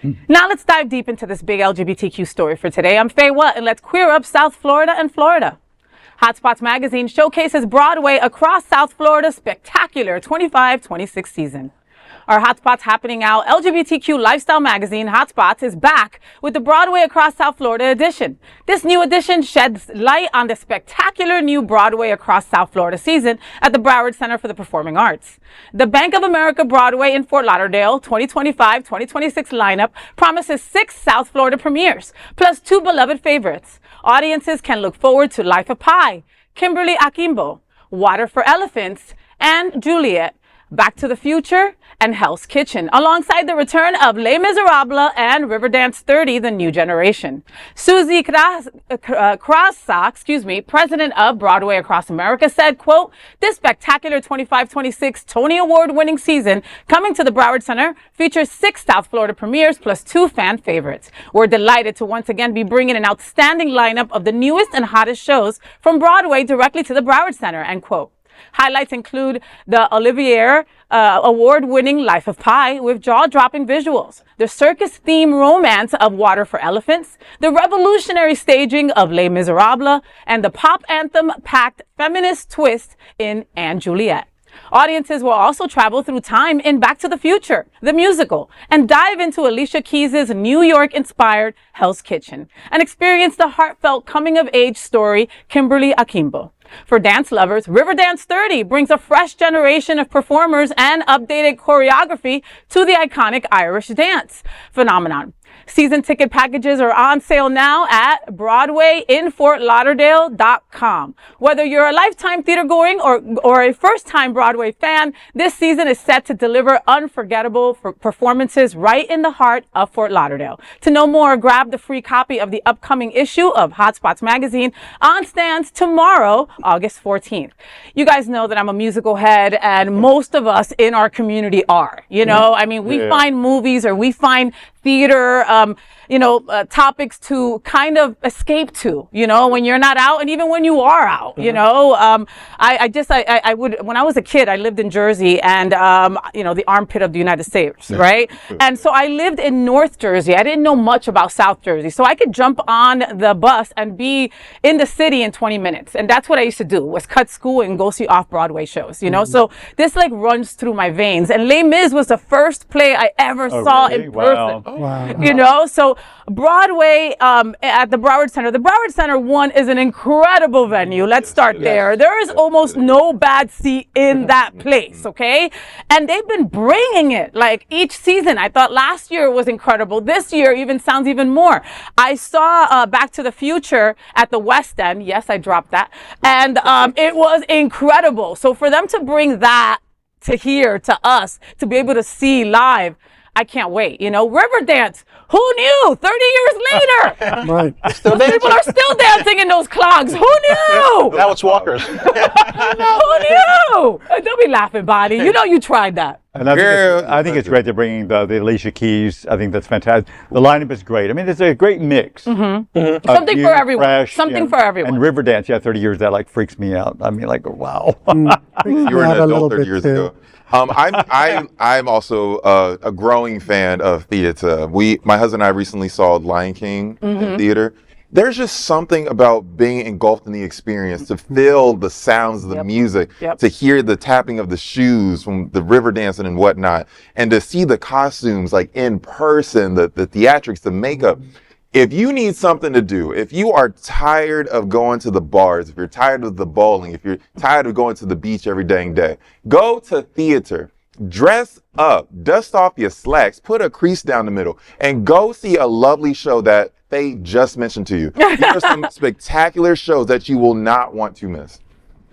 Now let's dive deep into this big LGBTQ story for today. I'm Faye Watt, and let's queer up South Florida and Florida. Hotspots magazine showcases Broadway Across South Florida's spectacular 25-26 season. Our Hotspots Happening Out LGBTQ lifestyle magazine, Hotspots, is back with the Broadway Across South Florida edition. This new edition sheds light on the spectacular new Broadway Across South Florida season at the Broward Center for the Performing Arts. The Bank of America Broadway in Fort Lauderdale 2025-2026 lineup promises 6 South Florida premieres, plus 2 beloved favorites. Audiences can look forward to Life of Pi, Kimberly Akimbo, Water for Elephants, and Juliet, Back to the Future, and Hell's Kitchen, alongside the return of Les Misérables and Riverdance 30, The New Generation. Susie, Krajsa, president of Broadway Across America, said, quote, "This spectacular 25-26 Tony Award-winning season coming to the Broward Center features 6 South Florida premieres plus 2 fan favorites. We're delighted to once again be bringing an outstanding lineup of the newest and hottest shows from Broadway directly to the Broward Center," end quote. Highlights include the Olivier award-winning Life of Pi with jaw-dropping visuals, the circus-themed romance of Water for Elephants, the revolutionary staging of Les Misérables, and the pop anthem-packed feminist twist in And Juliet. Audiences will also travel through time in Back to the Future, the musical, and dive into Alicia Keys' New York-inspired Hell's Kitchen, and experience the heartfelt coming-of-age story Kimberly Akimbo. For dance lovers, Riverdance 30 brings a fresh generation of performers and updated choreography to the iconic Irish dance phenomenon. Season ticket packages are on sale now at BroadwayInFortLauderdale.com. Whether you're a lifetime theater-going or a first-time Broadway fan, this season is set to deliver unforgettable performances right in the heart of Fort Lauderdale. To know more, grab the free copy of the upcoming issue of Hotspots magazine on stands tomorrow, August 14th. You guys know that I'm a musical head, and most of us in our community are. You know, I mean, we find movies or we find theater, topics to kind of escape to, when you're not out, and even when you are out, I would, when I was a kid, I lived in Jersey, and, the armpit of the United States, right? And so I lived in North Jersey. I didn't know much about South Jersey. So I could jump on the bus and be in the city in 20 minutes. And that's what I used to do, was cut school and go see off-Broadway shows, So this runs through my veins. And Les Mis was the first play I ever saw in person. Wow. So Broadway at the Broward Center. The Broward Center, one, is an incredible venue. Let's start there. There is almost no bad seat in that place, okay? And they've been bringing it, each season. I thought last year was incredible. This year sounds even more. I saw Back to the Future at the West End. Yes, I dropped that. And it was incredible. So for them to bring that to here, to us, to be able to see live, I can't wait. Riverdance, who knew? 30 years later. Right. People are still dancing in those clogs. Who knew? Now it's walkers. Who knew? Don't be laughing, Bonnie. You tried that. And I think it's great they're bringing the Alicia Keys. I think that's fantastic. The lineup is great. I mean, it's a great mix. Something for everyone. Fresh, Something for everyone. And Riverdance, 30 years, that freaks me out. I mean, wow. You were an adult 30 years ago. I'm also a growing fan of theater. My husband and I recently saw Lion King in theater. There's just something about being engulfed in the experience, to feel the sounds of the music, to hear the tapping of the shoes from the river dancing and whatnot, and to see the costumes in person, the theatrics, the makeup. If you need something to do, if you are tired of going to the bars, if you're tired of the bowling, if you're tired of going to the beach every dang day, go to theater, dress up, dust off your slacks, put a crease down the middle, and go see a lovely show that they just mentioned to you. These are some spectacular shows that you will not want to miss.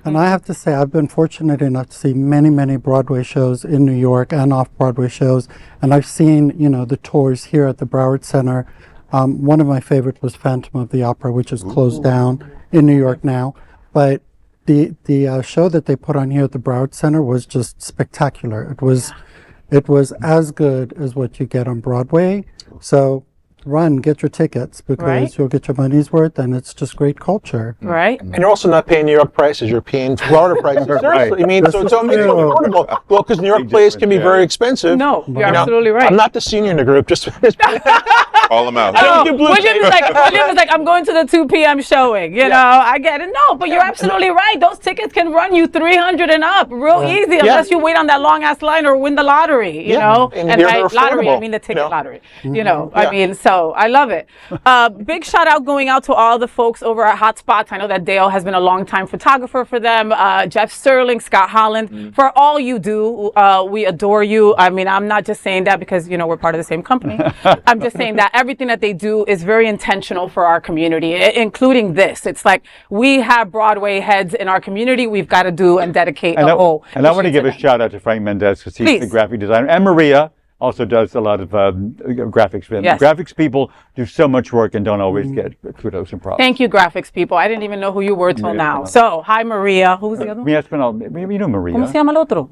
And I have to say, I've been fortunate enough to see many, many Broadway shows in New York and off-Broadway shows. And I've seen, the tours here at the Broward Center. One of my favorites was Phantom of the Opera, which is closed down in New York now. But the show that they put on here at the Broward Center was just spectacular. It was as good as what you get on Broadway. So, run, get your tickets because Right. you'll get your money's worth, and it's just great culture. Right. And you're also not paying New York prices, you're paying Florida prices. Seriously, I mean, so it's affordable. Well, because New York plays can be very expensive. No, you're You know, absolutely right. I'm not the senior in the group, just All them out. Oh, do blue William is like, I'm going to the 2 p.m. showing. You know, I get it. No, but you're absolutely right. Those tickets can run you $300 and up real easy unless you wait on that long ass line or win the lottery. You know, and and they're by lottery, I affordable, mean the ticket you know? lottery. You know, I mean, so I love it. Big shout out going out to all the folks over at Hotspots. I know that Dale has been a long time photographer for them. Jeff Sterling, Scott Holland, for all you do. We adore you. I mean, I'm not just saying that because, you know, we're part of the same company. I'm just saying that everything that they do is very intentional for our community, including this. It's like we have Broadway heads in our community. We've got to do and dedicate a whole. And I want to give a shout out to Frank Mendez because he's the graphic designer, and Maria also does a lot of graphics. Yes. Graphics people do so much work and don't always get kudos and props. Thank you, graphics people. I didn't even know who you were till now. So, hi, Maria. Who's the other one? You know Maria. ¿Cómo se llama el otro?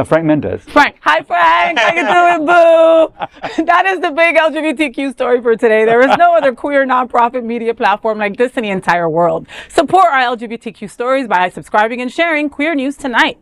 Frank Mendez. Frank. Hi, Frank. How you doing, boo? That is the big LGBTQ story for today. There is no other queer nonprofit media platform like this in the entire world. Support our LGBTQ stories by subscribing and sharing Queer News Tonight.